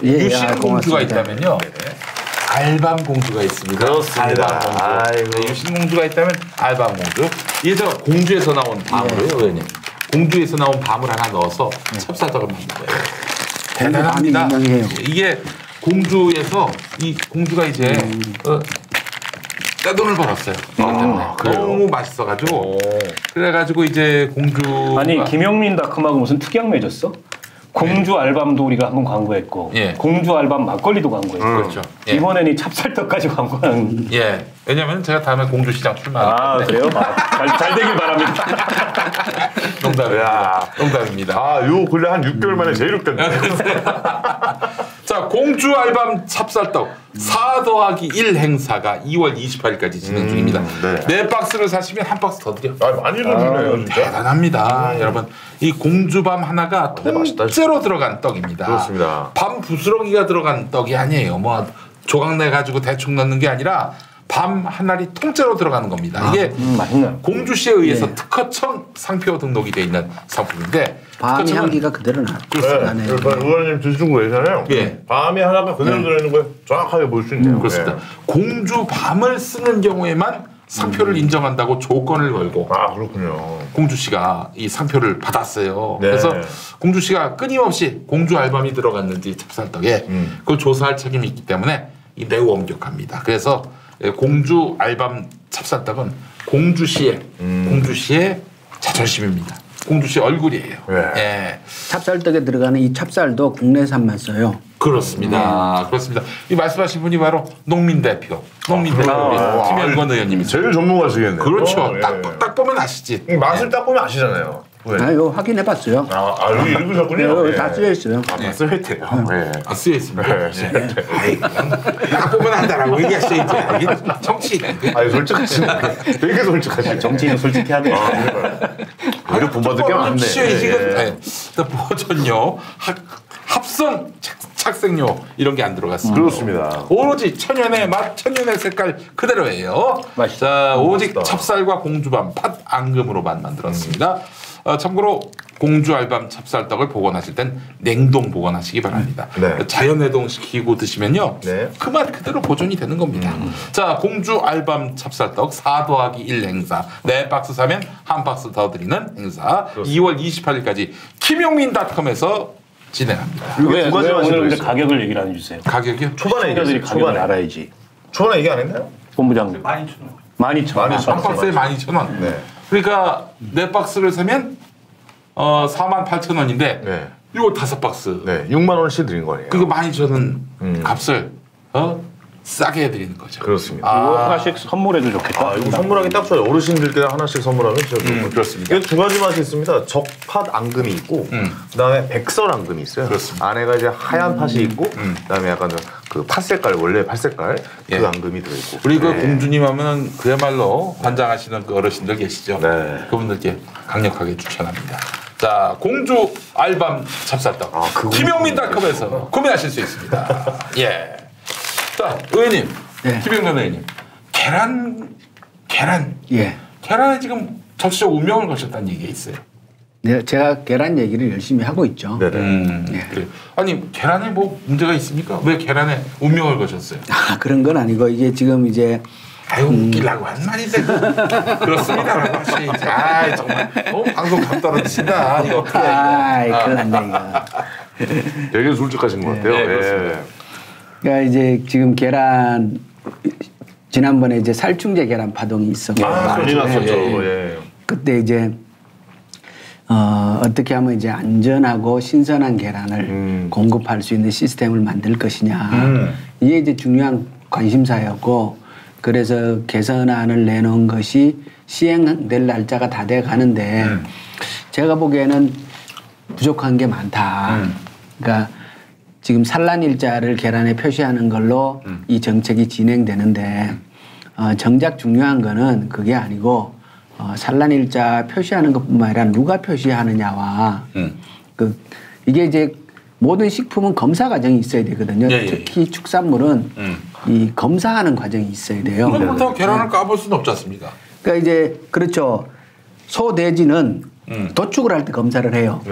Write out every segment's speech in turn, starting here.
유신 공주가 있다면요. 알밤 공주가 있습니다. 그렇습니다. 유신 공주가 있다면 알밤 공주. 이게 저 공주에서 나온 밤으로요, 의원님. 공주에서 나온 밤을 하나 넣어서 찹쌀떡을 만든 거예요. 대단합니다. 이게 공주에서 이 공주가 이제 떼돈을 벌었어요. 너무 맛있어가지고 그래가지고 이제 공주 아니 김영민닷컴하고 무슨 특약 맺었어? 공주 알밤도 우리가 한번 광고했고 공주 알밤 막걸리도 광고했고 그렇죠. 이번에는 이 찹쌀떡까지 광고한 왜냐면 제가 다음에 공주시장 출마하기 때문에 그래요? 잘 되길 바랍니다. 농담입니다. 요 근래 한 6개월 만에 제일 웃겼네. 자, 공주 알밤 찹쌀떡 4 더하기 1 행사가 2월 28일까지 진행 중입니다. 네 박스를 사시면 한 박스 더 드려. 많이 주네요, 진짜. 대단합니다. 여러분, 이 공주밤 하나가 통째로 들어간 떡입니다. 그렇습니다. 밤 부스러기가 들어간 떡이 아니에요. 뭐 조각 내 가지고 대충 넣는 게 아니라 밤 한 알이 통째로 들어가는 겁니다. 이게 공주시에 의해서 특허청 상표 등록이 되어 있는 상품인데 밤의 향기가 그대로 나네. 의원님 드시는 거 계잖아요. 밤이 하나가 그대로 들어있는 걸 정확하게 볼 수 있네요. 그렇습니다. 공주 밤을 쓰는 경우에만 상표를 인정한다고 조건을 걸고 그렇군요. 공주시가 이 상표를 받았어요. 그래서 공주시가 끊임없이 공주 알밤이 들어갔는지 찹쌀떡에 그걸 조사할 책임이 있기 때문에 매우 엄격합니다. 그래서 공주 알밤 찹쌀떡은 공주시의 자존심입니다. 공주시 얼굴이에요. 찹쌀떡에 들어가는 이 찹쌀도 국내산만 써요. 그렇습니다. 그렇습니다. 이 말씀하신 분이 바로 농민 대표 김영건 의원님이 제일 전문가시겠네요. 그렇죠. 딱 보면 아시지. 맛을 딱 보면 아시잖아요. 이거 확인해봤어요. 여기 읽으셨군요. 다 쓰여 있어요. 쓰여 있대요. 쓰여 있습니다. 딱 보면 안다라고 얘기하셔야지. 정치. 솔직하시네. 되게 솔직하시네. 정치인은 솔직히 하네. 오히려 본받을 게 많네. 보존료, 합성 착색료 이런 게 안 들어갔습니다. 그렇습니다. 오로지 천연의 맛, 천연의 색깔 그대로예요. 자, 오직 찹쌀과 공주밤, 팥, 앙금으로만 만들었습니다. 참고로 공주 알밤 찹쌀떡을 보관하실 땐 냉동 보관하시기 바랍니다. 자연해동 시키고 드시면요, 그 맛 그대로 보존이 되는 겁니다. 자, 공주 알밤 찹쌀떡 4 더하기 1 행사 4박스 사면 한 박스 더 드리는 행사 2월 28일까지 김용민닷컴에서 진행합니다. 왜 오늘 가격을 얘기를 안 해주세요? 가격이요? 초반에 가격을 알아야지. 초반에 얘기 안 했나요? 본부장님. 12,000원. 한 박스에 12,000원. 그러니까 4박스를 사면 48,000원인데 이거 5박스. 6만 원씩 드린 거예요. 그거 12,000원 값을 싸게 해드리는 거죠. 그렇습니다. 이거 하나씩 선물해도 좋겠다. 이거 선물하기 딱 좋아요. 어르신들께 하나씩 선물하면 진짜 그렇습니다. 이게 2가지 맛이 있습니다. 적팥 앙금이 있고, 그다음에 백설 앙금이 있어요. 그렇습니다. 안에가 이제 하얀 팥이 있고, 그다음에 약간 그 팥 색깔 원래 팥 색깔 그 앙금이 들어있고. 우리 그 공주님 하면은 그야말로 환장하시는 그 어르신들 계시죠. 그분들께 강력하게 추천합니다. 자, 공주 알밤 찹쌀떡 김용민닷컴에서 구매하실 수 있습니다. 자, 의원님, 김영건 의원님, 계란에 지금 정치적 운명을 거셨다는 얘기가 있어요. 네, 제가 계란 얘기를 열심히 하고 있죠. 그래요. 아니, 계란에 뭐 문제가 있습니까? 왜 계란에 운명을 거셨어요? 그런 건 아니고 이게 지금 이제 웃기려고 한 말인데 그렇습니다라고 하시지. 정말 방송 감 떨어지신다. 이거 어떻게 큰일 났네 이거. 되게 솔직하신 것 같아요. 그러니까 이제 지금 계란 지난번에 이제 살충제 계란 파동이 있었고 큰일 났었죠. 그때 이제 어떻게 하면 이제 안전하고 신선한 계란을 공급할 수 있는 시스템을 만들 것이냐 이게 이제 중요한 관심사였고 그래서 개선안을 내놓은 것이 시행될 날짜가 다 돼 가는데 제가 보기에는 부족한 게 많다. 그러니까 지금 산란일자를 계란에 표시하는 걸로 이 정책이 진행되는데 정작 중요한 거는 그게 아니고 산란일자 표시하는 것뿐만 아니라 누가 표시하느냐와 이게 이제 모든 식품은 검사 과정이 있어야 되거든요. 특히 축산물은 이 검사하는 과정이 있어야 돼요. 그럼부터 계란을 까볼 수는 없지 않습니까? 그러니까 이제 그렇죠. 소, 돼지는 도축을 할 때 검사를 해요.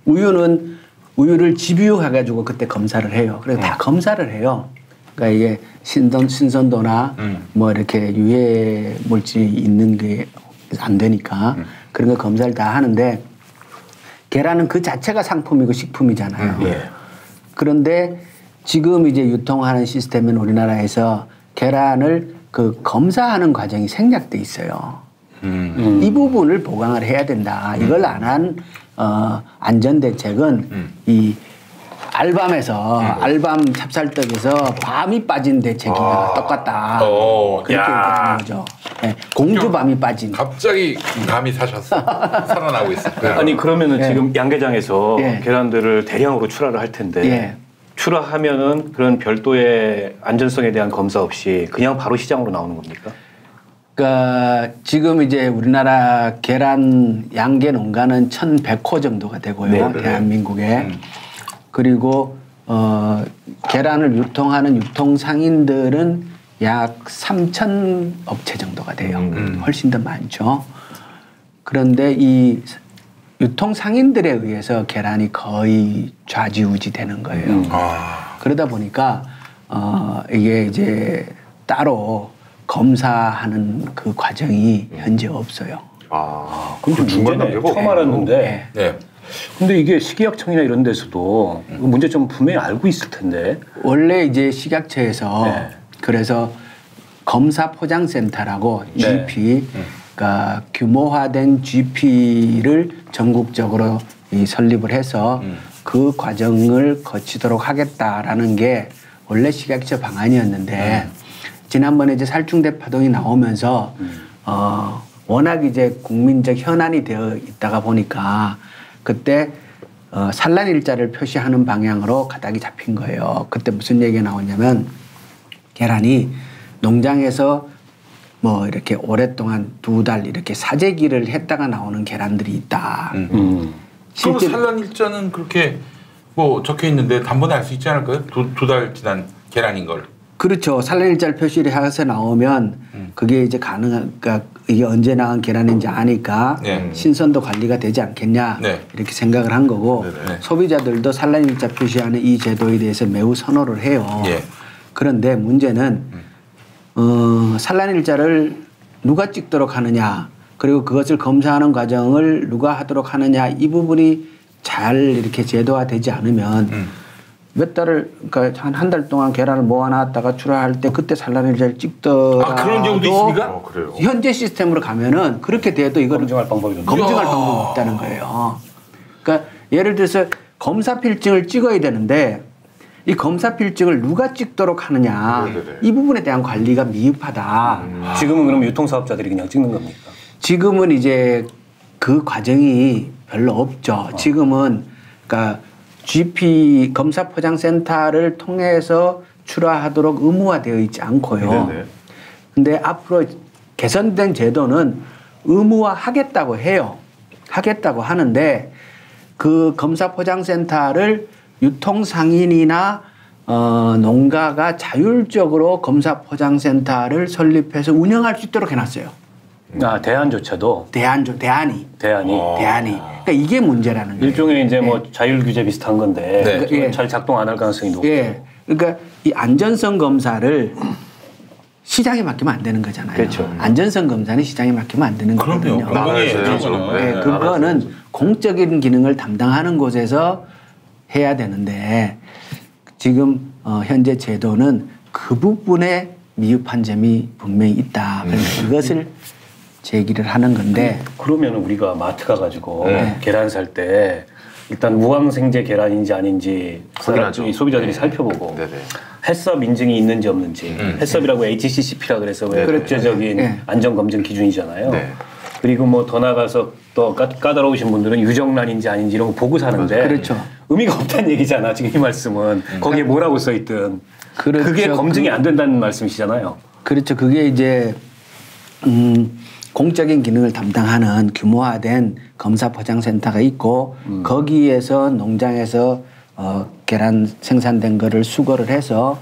우유는 우유를 집유해가지고 그때 검사를 해요. 그래서 다 검사를 해요. 그러니까 이게 신선도나 뭐 이렇게 유해 물질이 있는 게 안 되니까 그런 거 검사를 다 하는데 계란은 그 자체가 상품이고 식품이잖아요. 그런데 지금 이제 유통하는 시스템은 우리나라에서 계란을 그 검사하는 과정이 생략돼 있어요. 이 부분을 보강을 해야 된다. 이걸 안 한 안전 대책은 이 알밤에서 알밤 찹쌀떡에서 밤이 빠진 대책이랑 똑같다. 그렇게 얘기하는 거죠. 네, 공주밤이 빠진. 갑자기 감이 사셨어. 살아나고 있어. 아니 그러면은 지금 양계장에서 계란들을 대량으로 출하를 할 텐데 출하하면은 그런 별도의 안전성에 대한 검사 없이 그냥 바로 시장으로 나오는 겁니까? 그러니까 지금 이제 우리나라 계란 양계 농가는 1,100호 정도가 되고요. 대한민국에. 그리고 계란을 유통하는 유통상인들은 약 3,000 업체 정도가 돼요. 훨씬 더 많죠. 그런데 이 유통상인들에 의해서 계란이 거의 좌지우지 되는 거예요. 그러다 보니까 이게 이제 따로 검사하는 그 과정이 현재 없어요. 그럼 좀 문제네. 처음 알았는데. 근데 이게 식약청이나 이런 데서도 문제점 분명히 알고 있을 텐데. 원래 이제 식약처에서 그래서 검사 포장센터라고 GP, 그러니까 규모화된 GP를 전국적으로 설립을 해서 그 과정을 거치도록 하겠다라는 게 원래 식약처 방안이었는데 지난번에 이제 살충제 파동이 나오면서 워낙 이제 국민적 현안이 되어 있다가 보니까 그때 산란일자를 표시하는 방향으로 가닥이 잡힌 거예요. 그때 무슨 얘기가 나오냐면 계란이 농장에서 뭐 이렇게 오랫동안 2달 이렇게 사재기를 했다가 나오는 계란들이 있다. 그럼 산란일자는 그렇게 뭐 적혀 있는데 단번에 알 수 있지 않을까요? 두 달 지난 계란인 걸. 그렇죠. 산란일자를 표시를 해서 나오면 그게 이제 그러니까 이게 언제 나온 계란인지 아니까 신선도 관리가 되지 않겠냐 이렇게 생각을 한 거고 소비자들도 산란일자 표시하는 이 제도에 대해서 매우 선호를 해요. 그런데 문제는 산란일자를 누가 찍도록 하느냐 그리고 그것을 검사하는 과정을 누가 하도록 하느냐 이 부분이 잘 이렇게 제도화되지 않으면 몇 달을 그러니까 한 달 동안 계란을 모아놨다가 출하할 때 그때 산란일자를 찍더라도 그런 경우도 있습니까? 현재 시스템으로 가면은 그렇게 돼도 이걸 검증할 방법이 없다는 거예요. 그러니까 예를 들어서 검사 필증을 찍어야 되는데 이 검사 필증을 누가 찍도록 하느냐 이 부분에 대한 관리가 미흡하다. 지금은 그럼 유통사업자들이 그냥 찍는 겁니까? 지금은 이제 그 과정이 별로 없죠. 지금은 그러니까 GP 검사 포장센터를 통해서 출하하도록 의무화되어 있지 않고요. 근데 앞으로 개선된 제도는 의무화하겠다고 해요. 하겠다고 하는데 그 검사 포장센터를 유통상인이나 농가가 자율적으로 검사 포장센터를 설립해서 운영할 수 있도록 해놨어요. 대안조차도? 대안이. 그러니까 이게 문제라는 거예요. 일종의 이제 뭐 자율 규제 비슷한 건데 잘 작동 안 할 가능성이 높죠. 그러니까 이 안전성 검사를 시장에 맡기면 안 되는 거잖아요. 그렇죠. 안전성 검사는 시장에 맡기면 안 되는 거거든요. 그거는 공적인 기능을 담당하는 곳에서 해야 되는데 지금 현재 제도는 그 부분에 미흡한 점이 분명히 있다. 그래서 그것을 제기를 하는 건데 그러면 우리가 마트 가가지고 계란 살 때 일단 무항생제 계란인지 아닌지 소비자들이 살펴보고 햇섭 인증이 있는지 없는지 햇섭이라고 HCCP라 그래서 국제적인 안전검증 기준이잖아요. 그리고 뭐 더 나가서 또 까다로우신 분들은 유정란인지 아닌지 이런 거 보고 사는데 그렇죠. 의미가 없다는 얘기잖아. 지금 이 말씀은 거기에 뭐라고 써 있든 그게 검증이 안 된다는 말씀이시잖아요. 그렇죠. 그게 이제 공적인 기능을 담당하는 규모화된 검사 포장센터가 있고 거기에서 농장에서 계란 생산된 거를 수거를 해서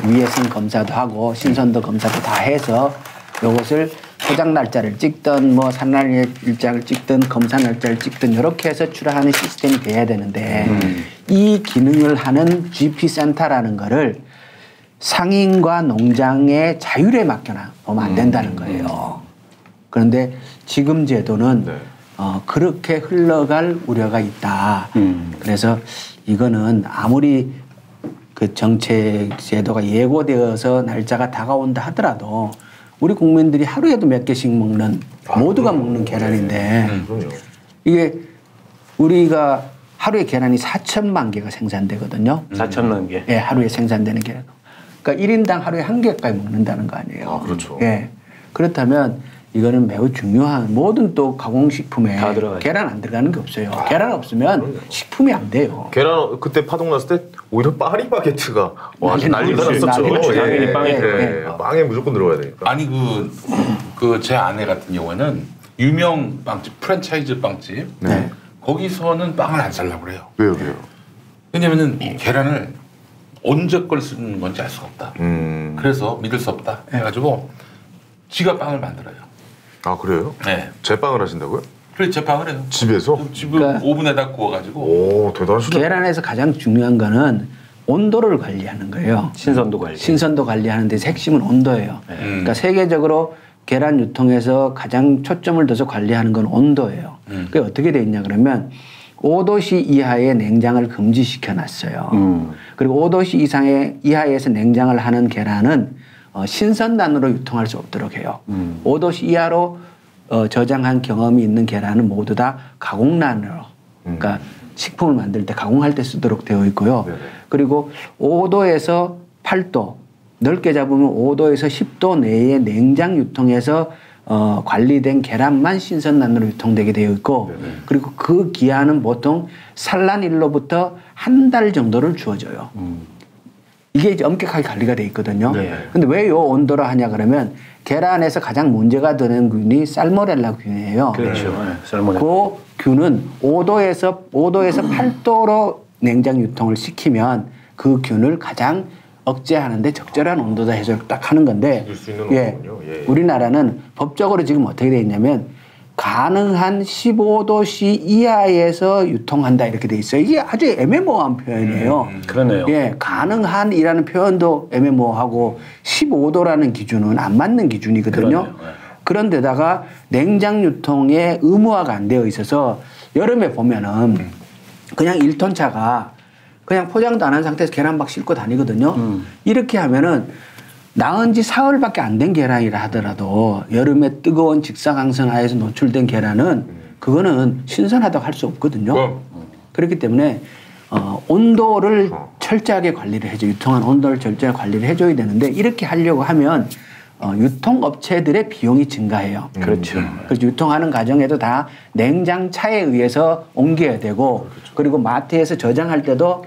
위해성 검사도 하고 신선도 검사도 다 해서 이것을 포장 날짜를 찍든 뭐 산날 일자를 찍든 검사 날짜를 찍든 이렇게 해서 출하하는 시스템이 돼야 되는데 이 기능을 하는 GP 센터라는 거를 상인과 농장의 자율에 맡겨놓으면 안 된다는 거예요. 그런데 지금 제도는 네. 그렇게 흘러갈 우려가 있다. 그래서 이거는 아무리 그 정책 제도가 예고되어서 날짜가 다가온다 하더라도 우리 국민들이 하루에도 몇 개씩 먹는 모두가 먹는 계란인데 이게 우리가 하루에 계란이 4천만 개가 생산되거든요. 4천만 개. 예, 하루에 생산되는 계란. 그러니까 1인당 하루에 한 개까지 먹는다는 거 아니에요. 아, 그렇죠. 예. 그렇다면 이거는 매우 중요한 모든 또 가공식품에 계란 안 들어가는 게 없어요. 계란 없으면 식품이 안 돼요. 계란 그때 파동 났을 때 오히려 파리바게트가 완전 난리가 났었죠. 당연히 빵에 들어가요. 빵에 무조건 들어가야 되니까. 아니 그 제 아내 같은 경우에는 유명 빵집 프랜차이즈 빵집 네. 거기서는 빵을 안 살라고 그래요. 왜요? 왜냐면은 계란을 언제 걸 쓰는 건지 알 수가 없다. 그래서 믿을 수 없다. 해가지고 지가 빵을 만들어요. 아 그래요? 네. 제빵을 하신다고요? 그래 제빵을 해요. 집에서? 집을 그러니까 오븐에다 구워가지고. 오 대단하시다. 계란에서 가장 중요한 거는 온도를 관리하는 거예요. 신선도 관리. 신선도 관리하는데 핵심은 온도예요. 그러니까 세계적으로 계란 유통에서 가장 초점을 둬서 관리하는 건 온도예요. 그게 어떻게 돼 있냐 그러면 5도씨 이하의 냉장을 금지시켜 놨어요. 그리고 5도씨 이하에서 냉장을 하는 계란은 신선단으로 유통할 수 없도록 해요. 5도씨 이하로 저장한 경험이 있는 계란은 모두 다 가공란으로 그러니까 식품을 만들 때 가공할 때 쓰도록 되어 있고요. 네네. 그리고 5도에서 8도 넓게 잡으면 5도에서 10도 내의 냉장 유통에서 관리된 계란만 신선란으로 유통되게 되어 있고 네네. 그리고 그 기한은 보통 산란일로부터 한 달 정도를 주어져요. 이게 이제 엄격하게 관리가 돼 있거든요. 근데 왜 요 온도로 하냐 그러면 계란에서 가장 문제가 되는 균이 살모넬라 균이에요. 그렇죠. 네, 살모넬라. 그 균은 5도에서 8도로 냉장 유통을 시키면 그 균을 가장 억제하는데 적절한 온도다 해서 딱 하는 건데 예, 우리나라는 법적으로 지금 어떻게 돼 있냐면 가능한 15도씨 이하에서 유통한다 이렇게 돼 있어요. 이게 아주 애매모호한 표현이에요. 그러네요. 예, 가능한이라는 표현도 애매모호하고 15도라는 기준은 안 맞는 기준이거든요. 그러네요. 그런데다가 냉장 유통에 의무화가 안 되어 있어서 여름에 보면은 그냥 1톤 차가 그냥 포장도 안 한 상태에서 계란 막 싣고 다니거든요. 이렇게 하면은 나은 지 사흘밖에 안 된 계란이라 하더라도 여름에 뜨거운 직사광선 하에서 노출된 계란은 그거는 신선하다고 할 수 없거든요. 그렇기 때문에 온도를 철저하게 관리를 해줘. 유통한 온도를 철저하게 관리를 해줘야 되는데 이렇게 하려고 하면 유통업체들의 비용이 증가해요. 그렇죠. 그래서 유통하는 과정에도 다 냉장차에 의해서 옮겨야 되고 그리고 마트에서 저장할 때도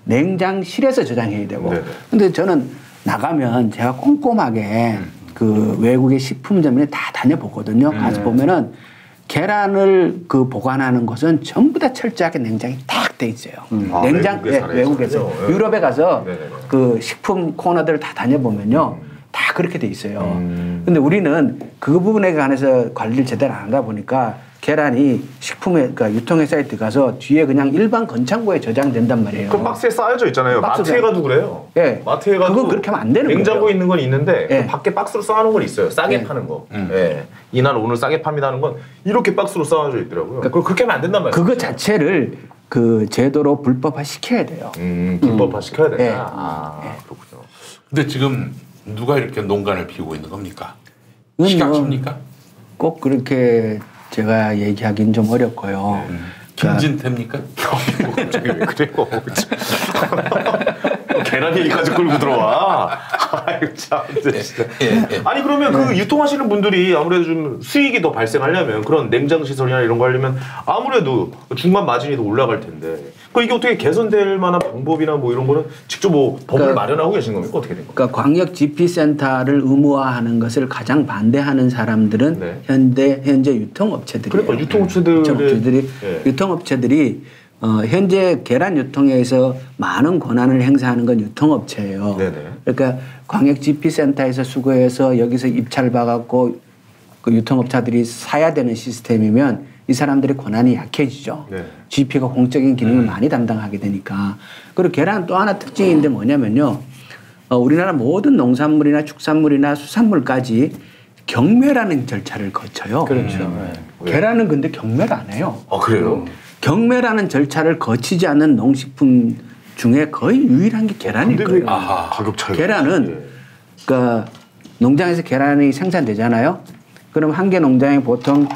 냉장실에서 저장해야 되고 근데 저는 나가면 제가 꼼꼼하게 그 외국의 식품점에 다 다녀보거든요. 가서 보면은 계란을 그 보관하는 곳은 전부 다 철저하게 냉장이 딱 돼 있어요. 냉장 외국에서 유럽에 가서 그 식품 코너들을 다 다녀보면요. 다 그렇게 돼 있어요. 근데 우리는 그 부분에 관해서 관리를 제대로 안 하다 보니까 계란이 식품에 그러니까 유통회사에 들어가서 뒤에 그냥 일반 건창고에 저장된단 말이에요. 그 박스에 쌓여져 있잖아요. 마트에 가도 그래요. 네. 마트에 가도 그건 그렇게 하면 안 되는 거예요. 냉장고에 있는 건 있는데 네. 그 밖에 박스로 쌓아놓은 건 있어요. 싸게 파는 거. 네. 이날 오늘 싸게 팝니다 하는 건 이렇게 박스로 쌓아져 있더라고요. 그러니까 그렇게 하면 안 된단 말이에요. 그거 자체를 그 제도로 불법화 시켜야 돼요. 불법화 시켜야 된다. 네. 그렇군요. 근데 지금 누가 이렇게 농간을 피우고 있는 겁니까? 시각십니까? 꼭 그렇게 제가 얘기하기는 좀 어렵고요. 김진태입니까? 갑자기 왜 그래요? 계란 얘기까지 끌고 들어와. 아유 참. 진짜. 아니 그러면 그 유통하시는 분들이 아무래도 좀 수익이 더 발생하려면 그런 냉장 시설이나 이런 거 하려면 아무래도 중간 마진이 더 올라갈 텐데. 그 이게 어떻게 개선될 만한 방법이나 뭐 이런 거는 직접 뭐 법을 마련하고 계신 겁니까? 어떻게 된 겁니까? 그러니까 광역 GP센터를 의무화하는 것을 가장 반대하는 사람들은 현재 유통업체들이에요. 그러니까 유통업체들이 현재 계란 유통에서 많은 권한을 행사하는 건 유통업체예요. 그러니까 광역 GP센터에서 수거해서 여기서 입찰 받았고 그 유통업자들이 사야 되는 시스템이면 이 사람들의 권한이 약해지죠. 네. GP가 공적인 기능을 많이 담당하게 되니까. 그리고 계란 또 하나 특징인데 뭐냐면요. 우리나라 모든 농산물이나 축산물이나 수산물까지 경매라는 절차를 거쳐요. 그렇죠. 계란은 근데 경매를 안 해요. 아 그래요? 경매라는 절차를 거치지 않는 농식품 중에 거의 유일한 게 계란일 거예요. 가격 차이. 계란은 그러니까 농장에서 계란이 생산되잖아요. 그럼 한 개 농장에 보통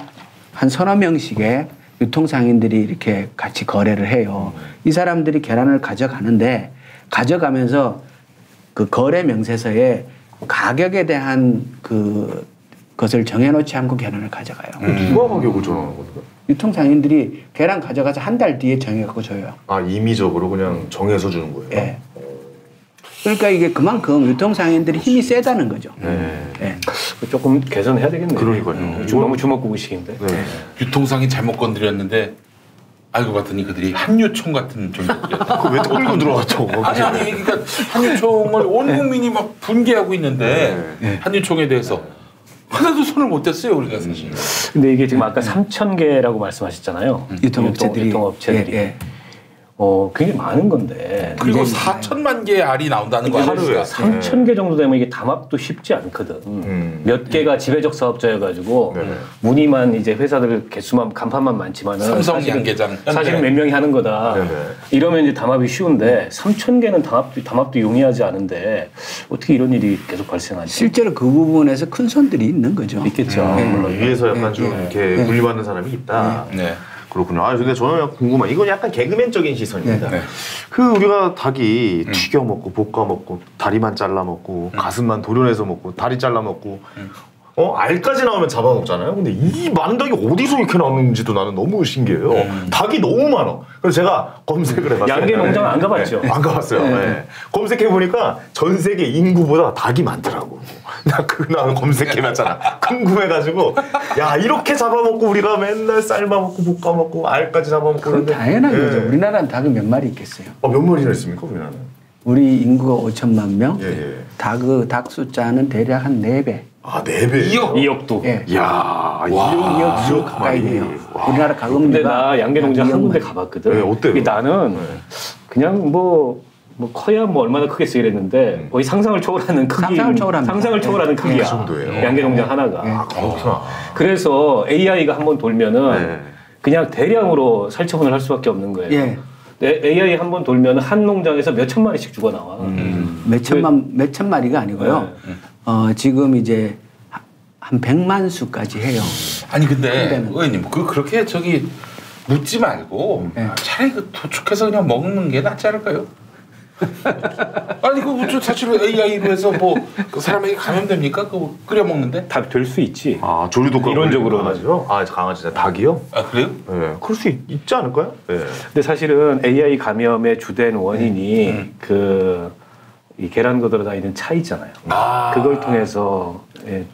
한 서너 명씩의 유통상인들이 이렇게 같이 거래를 해요. 이 사람들이 계란을 가져가는데 가져가면서 그 거래 명세서에 가격에 대한 그것을 정해놓지 않고 계란을 가져가요. 누가 가격을 정하는 겁니까? 유통상인들이 계란 가져가서 한 달 뒤에 정해갖고 줘요. 아 임의적으로 그냥 정해서 주는 거예요? 예. 그러니까 이게 그만큼 유통상인들이 힘이 세다는 거죠. 네. 조금 개선해야 되겠네요. 그러니까요. 너무 주먹구구식인데. 네. 유통상이 잘못 건드렸는데 알고 봤더니 그들이 한유총 같은 존재들이었다. 그왜 끌고 들어갔죠? 아니 그러니까 한유총을 온 국민이 막 분개하고 있는데 한유총에 대해서 하나도 손을 못 댔어요 우리가 사실. 근데 이게 지금 아까 3,000개라고 말씀하셨잖아요. 유통업체들이. 예. 굉장히 많은 건데. 그리고 4천만 개의 알이 나온다는 거 하루에 아닙니까? 3,000개 정도 되면 이게 담합도 쉽지 않거든. 몇 개가 지배적 사업자여가지고 문의만 이제 회사들 개수만 간판만 많지만은 삼성 양계장 사실은 몇 명이 하는 거다. 네네. 이러면 이제 담합이 쉬운데 3,000개는 담합도 용이하지 않은데 어떻게 이런 일이 계속 발생하지? 실제로 그 부분에서 큰 손들이 있는 거죠. 있겠죠. 물론 위에서 약간 좀 이렇게 물리받는 사람이 있다. 네. 그렇군요. 근데 저는 궁금한 이건 약간 개그맨적인 시선입니다. 네. 그 우리가 닭이 튀겨 먹고 볶아 먹고 다리만 잘라 먹고 가슴만 도려내서 먹고 다리 잘라 먹고 알까지 나오면 잡아먹잖아요. 근데 이 많은 닭이 어디서 이렇게 나오는지도 나는 너무 신기해요. 닭이 너무 많아. 그래서 제가 검색을 해봤어요. 양계 농장 안 가봤죠? 안 가봤어요. 네. 검색해보니까 전 세계 인구보다 닭이 많더라고. 나는 검색해봤잖아. 궁금해가지고 야 이렇게 잡아먹고 우리가 맨날 삶아먹고 볶아먹고 알까지 잡아먹고 그건 당연한 거죠. 우리나라는 닭이 몇 마리 있겠어요? 몇 마리나 있습니까 우리나라는? 우리 인구가 5천만 명. 예. 닭 숫자는 대략 한 4배. 아 4배? 2억도. 예. 이야 2억 가까이 돼요. 우리나라 근데 가공비가 나 양계 농장 한 군데 가봤거든. 네, 어때요? 이게 나는 그냥 뭐 커야 뭐 얼마나 크겠어 이랬는데 거의 상상을 초월하는 크기. 상상을 초월하는 크기야. 그 정도예요. 양계 농장 하나가. 아 그렇구나. 그래서 AI가 한번 돌면은 그냥 대량으로 살처분을 할 수밖에 없는 거예요. 예. AI 한번 돌면 한 농장에서 몇 천 마리씩 죽어 나와. 몇 천 마리가 아니고요. 지금 이제 한 100만 수까지 해요. 아니 근데 의원님 그렇게 묻지 말고 차라리 도축해서 그냥 먹는 게 낫지 않을까요? 아니 사실 AI로 해서 그 사람에게 감염됩니까? 끓여 먹는데? 다 될 수 있지. 아 조류독 이론적으로 하죠. 강아지다 닭이요? 아 그래요? 네, 그럴 수 있지 않을까요? 네. 근데 사실은 AI 감염의 주된 원인이 이 계란 거 들어다니는 차 있잖아요. 그걸 통해서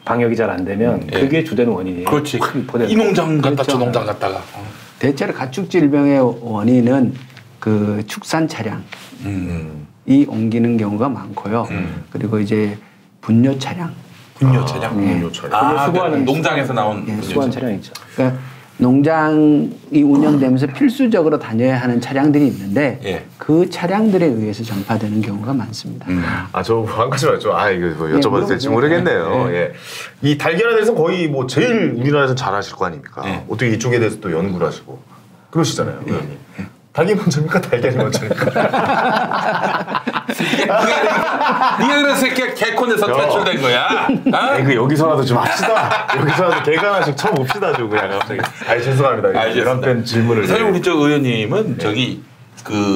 방역이 잘 안 되면 그게 주된 원인이에요. 그렇지. 이 농장 갔다 저 농장 갔다가. 대체로 가축 질병의 원인은 그 축산 차량이 옮기는 경우가 많고요. 그리고 이제 분뇨 차량. 분뇨 차량. 수거하는 농장에서 나온 수거한 차량 있죠. 그러니까 농장이 운영되면서 필수적으로 다녀야 하는 차량들이 있는데 그 차량들에 의해서 전파되는 경우가 많습니다. 저 한 가지 말죠. 이거 뭐 여쭤봐도 될지 모르겠네요. 이 달걀에 대해서 거의 뭐 제일 우리나라에서 잘하실 거 아닙니까? 어떻게 이쪽에 대해서 또 연구를 하시고 그러시잖아요, 의원님. 닭이 먼저입니까? 달걀이 먼저입니까? 니가 그래서 개콘에서 탈출된 거야? 여기서라도 좀 합시다. 여기서라도 개가 하나씩 쳐봅시다. 좀 그냥 갑자기. 죄송합니다. 이런 뺀 질문을. 사실 우리 의원님은 그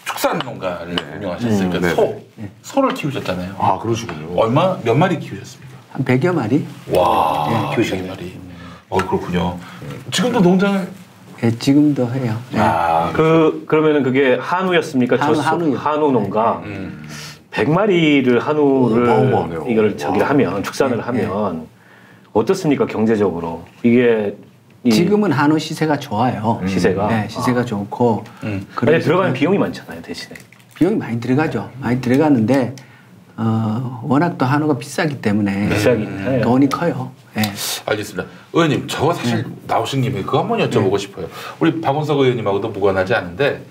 축산 농가를 운영하셨으니까 소를 키우셨잖아요. 아 그러시군요. 몇 마리 키우셨습니까? 한 100여 마리. 와, 키우셨 마리. 그렇군요. 지금도 농장을 지금도 해요. 그러면은 그게 한우였습니까? 한우 농가. 100마리를 한우를 이걸 하면 축산을 하면 어떻습니까 경제적으로? 이게 지금은 한우 시세가 좋아요. 시세가 시세가 좋고. 근데 들어가는 비용이 많잖아요 대신에. 비용이 많이 들어가죠. 많이 들어가는데 워낙 또 한우가 비싸기 때문에 돈이 커요. 네. 알겠습니다. 의원님, 저 사실 나오신 김에 그거 한번 여쭤보고 싶어요. 우리 박원석 의원님하고도 무관하지 않은데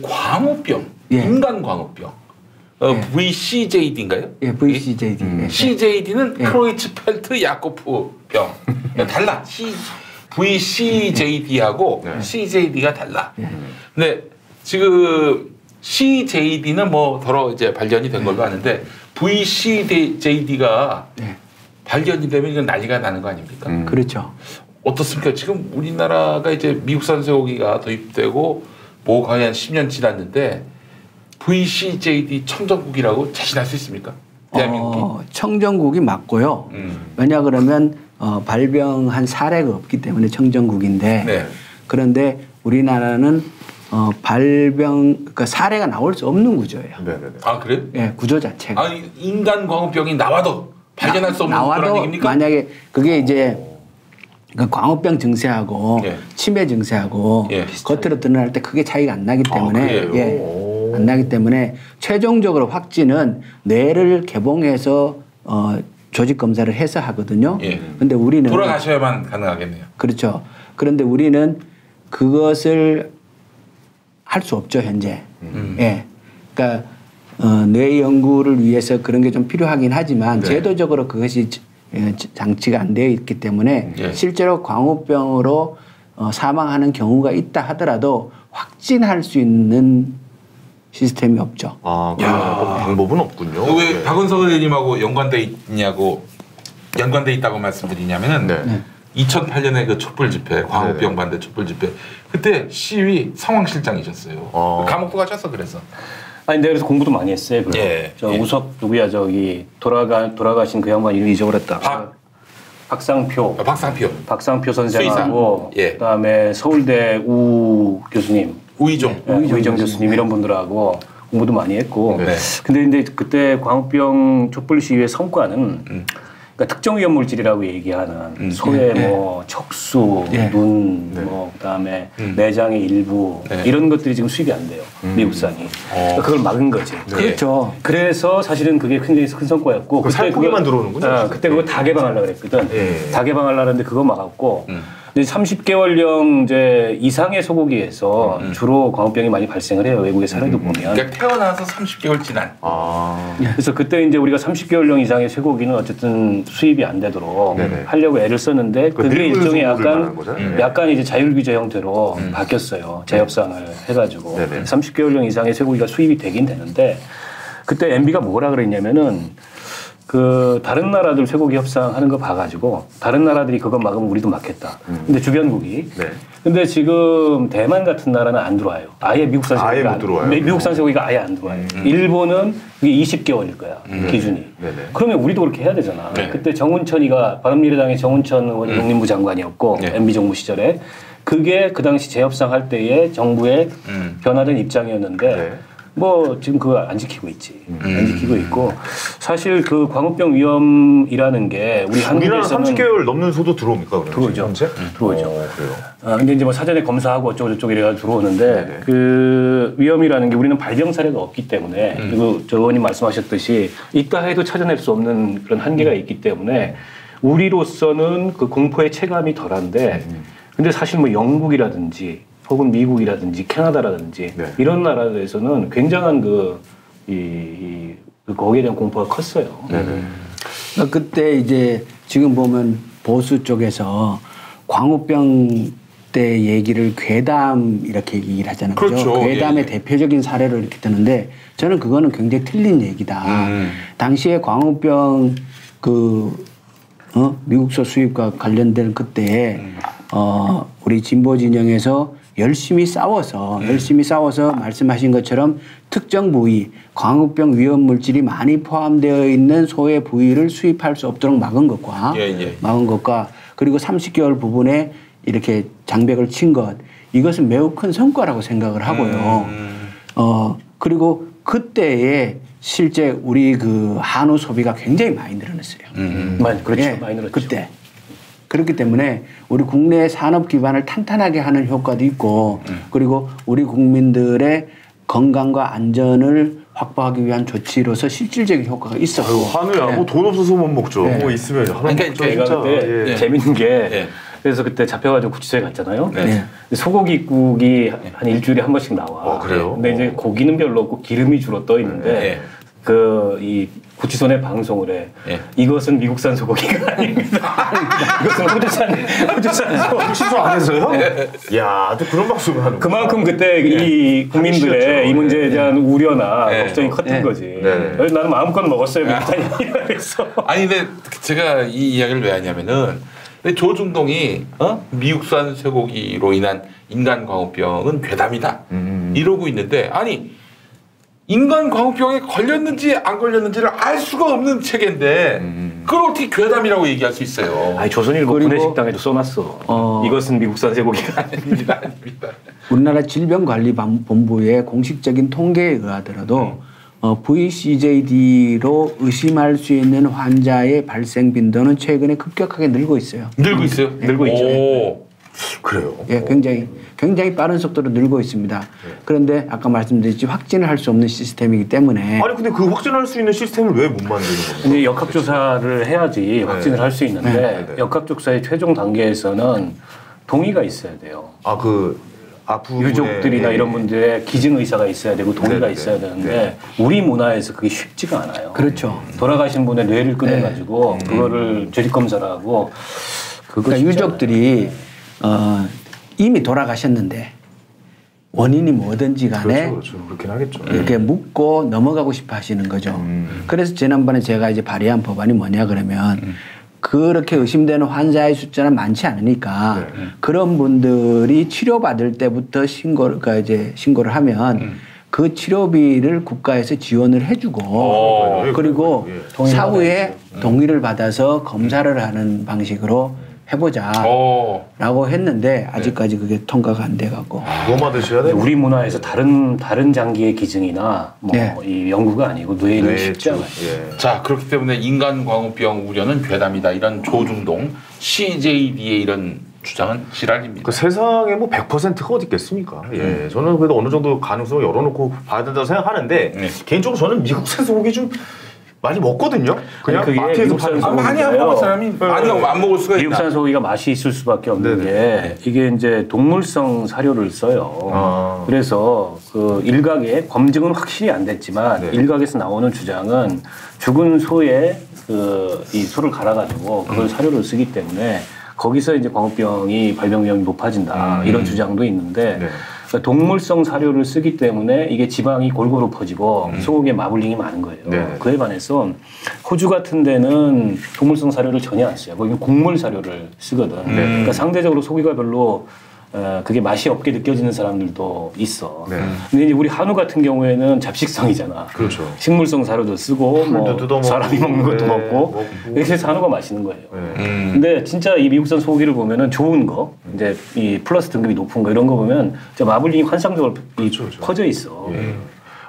광우병, 인간 광우병, VCJD인가요? 예, VCJD. CJD는 크로이츠펠트 야코프병. 달라. VCJD하고 CJD가 달라. 근데 지금 CJD는 뭐 더러 이제 발견이 된 걸로 아는데 VCJD가 발견이 되면 이건 난리가 나는 거 아닙니까? 그렇죠. 어떻습니까? 지금 우리나라가 이제 미국산 쇠고기가 도입되고 뭐 거의 한 10년 지났는데 VCJD 청정국이라고 자신할 수 있습니까? 대한민국이? 청정국이 맞고요. 왜냐 그러면 발병한 사례가 없기 때문에 청정국인데 그런데 우리나라는 그러니까 사례가 나올 수 없는 구조예요. 아 그래요? 네, 구조 자체가. 아니 인간 광우병이 나와도 발견할 수 없는 그런 얘기입니까? 만약에 그게 이제 그러니까 광우병 증세하고 치매 증세하고 겉으로 드러날 때 크게 차이가 안 나기 때문에 안 나기 때문에 최종적으로 확진은 뇌를 개봉해서 조직 검사를 해서 하거든요. 그런데 우리는 돌아가셔야만 가능하겠네요. 그렇죠. 그런데 우리는 그것을 할 수 없죠 현재. 그러니까 뇌 연구를 위해서 그런 게 좀 필요하긴 하지만 제도적으로 그것이 장치가 안 되어 있기 때문에 실제로 광우병으로 사망하는 경우가 있다 하더라도 확진할 수 있는 시스템이 없죠. 아, 방법은 없군요. 왜 박원석 의원님하고 연관돼 있다고 말씀드리냐면은 2008년에 그 촛불 집회, 광우병 반대 촛불 집회 그때 시위 상황실장이셨어요. 감옥도 가셔서 그래서. 아니, 내가 그래서 공부도 많이 했어요. 저 우석 누구야 저기 돌아가신 그 양반 이름 잊어버렸다. 박상표 선생하고 그다음에 서울대 우 교수님, 우이정 교수님 이런 분들하고 공부도 많이 했고. 근데 이제 그때 광우병 촛불 시위의 성과는 그러니까 특정 위험 물질이라고 얘기하는 소의 뭐 척수, 눈, 뭐 그다음에 내장의 일부 이런 것들이 지금 수입이 안 돼요. 미국산이. 그러니까 그걸 막은 거지. 그렇죠. 그래서 사실은 그게 굉장히 큰 성과였고 그때 살코기만 들어오는군요. 그때 그거 다 개방하려고 그랬거든. 다 개방하려고 했는데 그거 막았고. 30개월령 이제 이상의 소고기에서 주로 광우병이 많이 발생을 해요. 외국의 사례도 보면. 그러니까 태어나서 30개월 지난. 그래서 그때 이제 우리가 30개월령 이상의 쇠고기는 어쨌든 수입이 안 되도록 하려고 애를 썼는데 그게 일종의 약간 이제 자율규제 형태로 바뀌었어요. 재협상을 해가지고 30개월령 이상의 쇠고기가 수입이 되긴 되는데 그때 MB가 뭐라 그랬냐면은 그 다른 나라들 쇠고기 협상하는 거 봐가지고 다른 나라들이 그거 막으면 우리도 막겠다. 근데 주변국이. 근데 지금 대만 같은 나라는 안 들어와요. 아예 미국산 쇠고기가 못 들어와요. 미국산 쇠고기가 아예 안 들어와요. 일본은 그게 20개월일 거야 기준이. 그러면 우리도 그렇게 해야 되잖아. 그때 정운천이가 바른미래당의 정운천 의원이 농림부 장관이었고 MB 정부 시절에 그게 그 당시 재협상할 때의 정부의 변화된 입장이었는데. 뭐 지금 그거 안 지키고 있지. 안 지키고 있고 사실 그 광우병 위험이라는 게 우리 한국에서는 30개월 넘는 소도 들어옵니까? 들어오죠. 들어오죠. 근데 이제 뭐 사전에 검사하고 어쩌고 저쩌고 이래가지고 들어오는데 그 위험이라는 게 우리는 발병 사례가 없기 때문에 그리고 저 의원님 말씀하셨듯이 있다 해도 찾아낼 수 없는 그런 한계가 있기 때문에 우리로서는 그 공포의 체감이 덜한데 근데 사실 뭐 영국이라든지 혹은 미국이라든지 캐나다라든지 이런 나라에서는 굉장한 거기에 대한 공포가 컸어요. 그때 이제 지금 보면 보수 쪽에서 광우병 때 얘기를 괴담 이렇게 얘기를 하잖아요. 그렇죠. 괴담의 대표적인 사례로 이렇게 드는데 저는 그거는 굉장히 틀린 얘기다. 당시에 광우병 미국서 수입과 관련된 그때 우리 진보 진영에서 열심히 싸워서 말씀하신 것처럼 특정 부위, 광우병 위험 물질이 많이 포함되어 있는 소의 부위를 수입할 수 없도록 막은 것과 그리고 30개월 부분에 이렇게 장벽을 친 것, 이것은 매우 큰 성과라고 생각을 하고요. 그리고 그때에 실제 우리 그 한우 소비가 굉장히 많이 늘어났어요. 그렇죠. 많이 늘었죠. 그때. 그렇기 때문에 우리 국내 산업 기반을 탄탄하게 하는 효과도 있고 그리고 우리 국민들의 건강과 안전을 확보하기 위한 조치로서 실질적인 효과가 있었고. 한우야, 네. 뭐 돈 없어서 못 먹죠. 네. 뭐 있으면 하나 그러니까 먹죠. 제가 진짜. 그때 예. 재밌는 게 그래서 그때 잡혀가지고 구치소에 갔잖아요. 네. 소고기국이 한 일주일에 한 번씩 나와. 그래요? 근데 이제 고기는 별로 없고 기름이 주로 떠 있는데 이 구치소 내 방송을 해. 이것은 미국산 소고기가 아닙니다. 이것은 호주산 소고기. 구치소 안에서요? 야, 또 그런 방송을 하는. 그만큼 그때 이 국민들의 이 문제에 대한 우려나 걱정이 컸던 거지. 그래서 나는 마음껏 먹었어요. 그래서. 아니 근데 제가 이 이야기를 왜 하냐면은 근데 조중동이 미국산 쇠고기로 인한 인간광우병은 괴담이다 이러고 있는데 아니 인간광우병에 걸렸는지 안 걸렸는지를 알 수가 없는 체계인데 그걸 어떻게 괴담이라고 얘기할 수 있어요? 아니 조선일보 구내식당에도 써놨어. 이것은 미국산 쇠고기가 아닙니다. 우리나라 질병관리본부의 공식적인 통계에 의하더라도 VCJD로 의심할 수 있는 환자의 발생 빈도는 최근에 급격하게 늘고 있어요. 늘고 있어요? 늘고 있죠. 그래요? 예, 굉장히 빠른 속도로 늘고 있습니다. 그런데 아까 말씀드렸지 확진을 할 수 없는 시스템이기 때문에 아니 근데 그 확진할 수 있는 시스템을 왜 못 만드는 겁니까? 근데 역학조사를 해야지 확진을 할 수 있는데 역학조사의 최종 단계에서는 동의가 있어야 돼요. 유족들이나 이런 분들의 기증 의사가 있어야 되고 동의가 있어야 되는데 우리 문화에서 그게 쉽지가 않아요. 그렇죠. 돌아가신 분의 뇌를 꺼내가지고 그거를 조직 검사를 하고 그러니까 유족들이 이미 돌아가셨는데 원인이 뭐든지 간에 그렇죠. 그렇긴 하겠죠. 이렇게 묻고 넘어가고 싶어 하시는 거죠. 그래서 지난번에 제가 이제 발의한 법안이 뭐냐 그러면 그렇게 의심되는 환자의 숫자는 많지 않으니까 그런 분들이 치료받을 때부터 신고를 하면 그 치료비를 국가에서 지원을 해주고 그리고 사후에 동의를 받아서 검사를 하는 방식으로 해보자 라고 했는데 아직까지 그게 통과가 안 돼갖고 뭐 드셔야 돼요? 우리 문화에서 다른 장기의 기증이나 이 연구가 아니고 뇌는 쉽지 않아요. 자 그렇기 때문에 인간광우병 우려는 괴담이다 이런 조중동 CJD의 이런 주장은 지랄입니다. 그 세상에 뭐 100%가 어디 있겠습니까? 저는 그래도 어느 정도 가능성을 열어놓고 봐야 된다고 생각하는데 개인적으로 저는 미국산 소고기 좀 많이 먹거든요. 그냥 마트에서 파는 소고기. 많이 안 먹을 사람이 많이 안 먹을 수가 있다. 미국산 소고기가 맛이 있을 수밖에 없는 게 이게 이제 동물성 사료를 써요. 그래서 그 일각에 검증은 확실히 안 됐지만 일각에서 나오는 주장은 죽은 소에 이 소를 갈아가지고 그걸 사료로 쓰기 때문에 거기서 이제 광우병이 발병 위험이 높아진다 이런 주장도 있는데. 그러니까 동물성 사료를 쓰기 때문에 이게 지방이 골고루 퍼지고 소고기에 마블링이 많은 거예요. 그에 반해서 호주 같은 데는 동물성 사료를 전혀 안 써요. 거기는 곡물 사료를 쓰거든. 그러니까 상대적으로 소고기가 별로 그게 맛이 없게 느껴지는 사람들도 있어. 근데 이제 우리 한우 같은 경우에는 잡식성이잖아. 그렇죠. 식물성 사료도 쓰고 뭐 사람이 먹는 것도 먹고 이렇게 해서 한우가 맛있는 거예요. 근데 진짜 이 미국산 소고기를 보면은 좋은 거, 이제 이 플러스 등급이 높은 거 이런 거 보면 진짜 마블링이 환상적으로 퍼져 있어.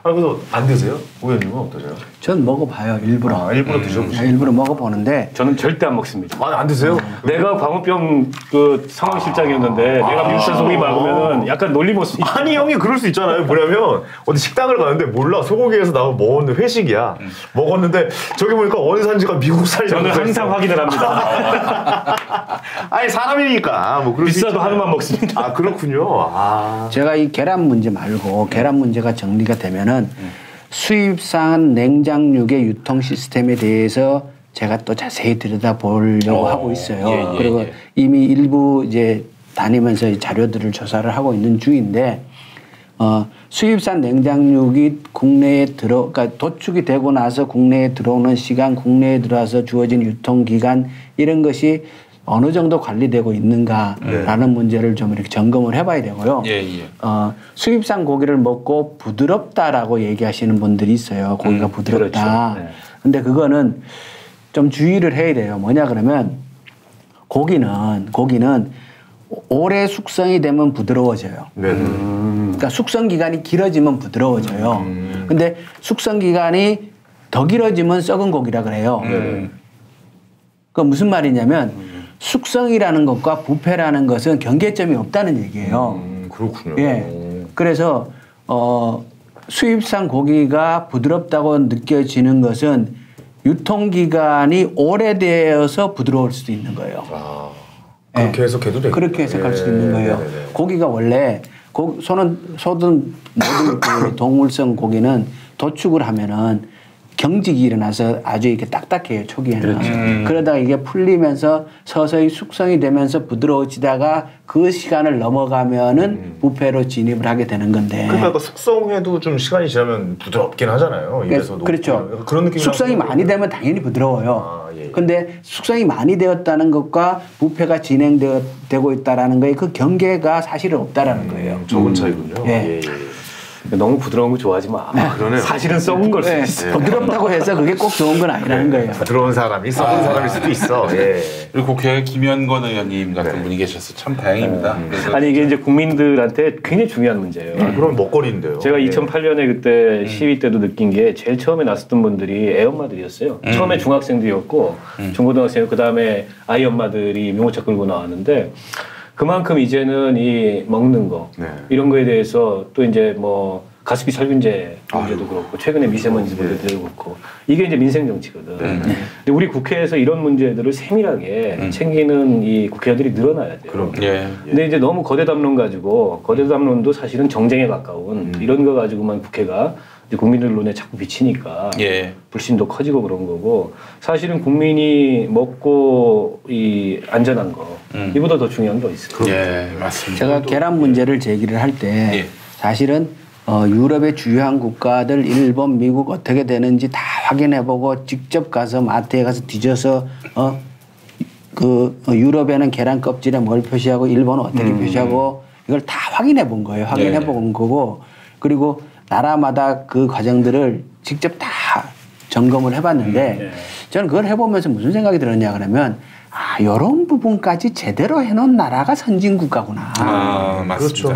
그래서 안 드세요? 의원님은 어떠세요? 전 먹어봐요 일부러. 일부러 드셔보시죠. 일부러 먹어보는데 저는 절대 안 먹습니다. 안 드세요? 내가 광우병 그 상황실장이었는데 내가 미국산 소고기 먹으면은 약간 놀림없이. 아니 형이 그럴 수 있잖아요. 뭐냐면 어디 식당을 가는데 몰라 소고기에서 나온 먹었는데 회식이야. 먹었는데 저기 보니까 어느 산지가 미국산이라고. 저는 항상 확인을 합니다. 아니 사람이니까 뭐 비싸도 한우만 먹습니다. 그렇군요. 제가 이 계란 문제 말고 계란 문제가 정리가 되면은 수입산 냉장육의 유통 시스템에 대해서 제가 또 자세히 들여다보려고 하고 있어요. 그리고 이미 일부 이제 다니면서 자료들을 조사를 하고 있는 중인데 수입산 냉장육이 국내에 그러니까 도축이 되고 나서 국내에 들어오는 시간, 국내에 들어와서 주어진 유통 기간 이런 것이 어느 정도 관리되고 있는가라는 문제를 좀 이렇게 점검을 해봐야 되고요. 수입산 고기를 먹고 부드럽다라고 얘기하시는 분들이 있어요. 고기가 부드럽다. 그렇죠. 근데 그거는 좀 주의를 해야 돼요. 뭐냐 그러면 고기는 오래 숙성이 되면 부드러워져요. 그러니까 숙성 기간이 길어지면 부드러워져요. 근데 숙성 기간이 더 길어지면 썩은 고기라 그래요. 그 무슨 말이냐면 숙성이라는 것과 부패라는 것은 경계점이 없다는 얘기예요. 그렇군요. 예. 그래서 수입산 고기가 부드럽다고 느껴지는 것은 유통기간이 오래되어서 부드러울 수도 있는 거예요. 그렇게 해석해도 돼요. 그렇게 해석할 수도 있는 거예요. 고기가 원래 소든 모든 그 동물성 고기는 도축을 하면은 경직이 일어나서 아주 이렇게 딱딱해요, 초기에는. 그러다가 이게 풀리면서 서서히 숙성이 되면서 부드러워지다가 그 시간을 넘어가면은 부패로 진입을 하게 되는 건데. 그러니까 숙성해도 좀 시간이 지나면 부드럽긴 하잖아요. 입에서도. 그렇죠. 그런 느낌이 숙성이 많이 되면 당연히 부드러워요. 근데 숙성이 많이 되었다는 것과 부패가 진행되고 있다라는 거에 그 경계가 사실은 없다라는 거예요. 적은 차이군요. 예. 너무 부드러운 거 좋아하지 마. 그러네요. 사실은 썩은 걸 수도 있어. 부드럽다고 해서 그게 꼭 좋은 건 아니라는 거예요. 부드러운 사람이 썩은 사람일 수도 있어. 그리고 국회에 김현건 의원님 같은 분이 계셔서 참 다행입니다. 아니 이게 이제 국민들한테 굉장히 중요한 문제예요. 그럼 먹거리인데요. 제가 2008년에 그때 시위 때도 느낀 게 제일 처음에 나섰던 분들이 애엄마들이었어요. 처음에 중학생들이었고 중고등학생, 그 다음에 아이 엄마들이 유모차 끌고 나왔는데 그만큼 이제는 이 먹는 거 이런 거에 대해서 또 이제 뭐 가습기 살균제 문제도 그렇고 최근에 미세먼지 문제도 그렇고 이게 이제 민생 정치거든. 근데 우리 국회에서 이런 문제들을 세밀하게 챙기는 이 국회의원들이 늘어나야 돼요. 근데 이제 너무 거대 담론 가지고 거대 담론도 사실은 정쟁에 가까운 이런 거 가지고만 국회가 이제 국민들 눈에 자꾸 비치니까 불신도 커지고 그런 거고 사실은 국민이 먹고 이 안전한 거 이보다 더 중요한 거 있어요. 맞습니다. 제가 계란 문제를 제기를 할 때 사실은 유럽의 주요한 국가들 일본, 미국 어떻게 되는지 다 확인해보고 직접 가서 마트에 가서 뒤져서 유럽에는 계란 껍질에 뭘 표시하고 일본은 어떻게 표시하고 이걸 다 확인해 본 거예요. 확인해 본 거고 그리고 나라마다 그 과정들을 직접 다 점검을 해봤는데 저는 그걸 해보면서 무슨 생각이 들었냐 그러면 이런 부분까지 제대로 해놓은 나라가 선진국가구나. 맞습니다. 그렇죠.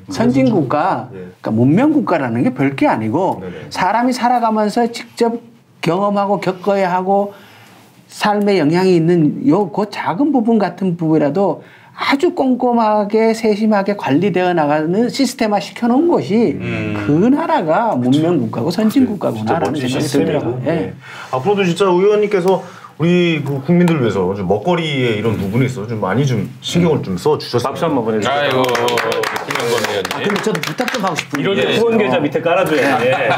선진국가, 그러니까 문명국가라는 게 별게 아니고 사람이 살아가면서 직접 경험하고 겪어야 하고 삶에 영향이 있는 그 작은 부분 같은 부분이라도 아주 꼼꼼하게 세심하게 관리되어 나가는 시스템화 시켜놓은 것이 그 나라가 문명국가고 선진국가구나라는 생각이 들더라고요. 앞으로도 진짜 의원님께서 우리 그 국민들을 위해서 좀 먹거리에 이런 부분에 있어 좀 많이 좀 신경을 좀 써 주셨어요. 박수 한번 보내주세요. 아이고 김현건 의원님. 근데 저도 부탁 좀 하고 싶은 게 이런 후원 계좌 밑에 깔아줘야 돼.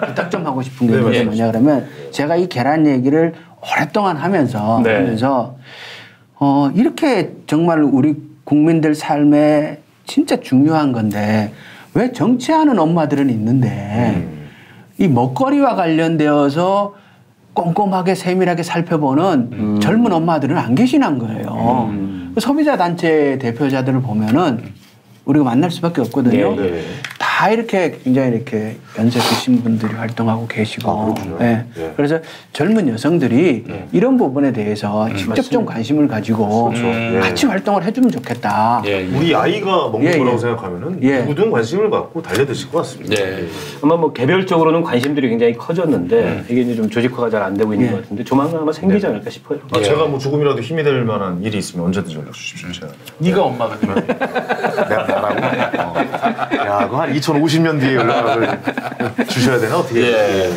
부탁 좀 하고 싶은 게 뭐냐 그러면 제가 이 계란 얘기를 오랫동안 하면서 이렇게 정말 우리 국민들 삶에 진짜 중요한 건데 왜 정치하는 엄마들은 있는데 이 먹거리와 관련되어서 꼼꼼하게 세밀하게 살펴보는 젊은 엄마들은 안 계시는 거예요. 소비자 단체 대표자들을 보면은 우리가 만날 수밖에 없거든요. 다 이렇게 굉장히 이렇게 연세 드신 분들이 활동하고 계시고, 그래서 젊은 여성들이 이런 부분에 대해서 직접 좀 관심을 가지고 같이 활동을 해주면 좋겠다. 우리 아이가 먹는 거라고 생각하면은 누구든 관심을 갖고 달려드실 것 같습니다. 아마 뭐 개별적으로는 관심들이 굉장히 커졌는데 이게 이제 좀 조직화가 잘 안 되고 있는 것 같은데 조만간 아마 생기지 않을까 싶어요. 제가 뭐 조금이라도 힘이 될 만한 일이 있으면 언제든 연락 주십시오. 제가. 네가 엄마가 되면 내가 나라고. 야, 그거 한 2050년 뒤에 연락을 주셔야 되나 어떻게?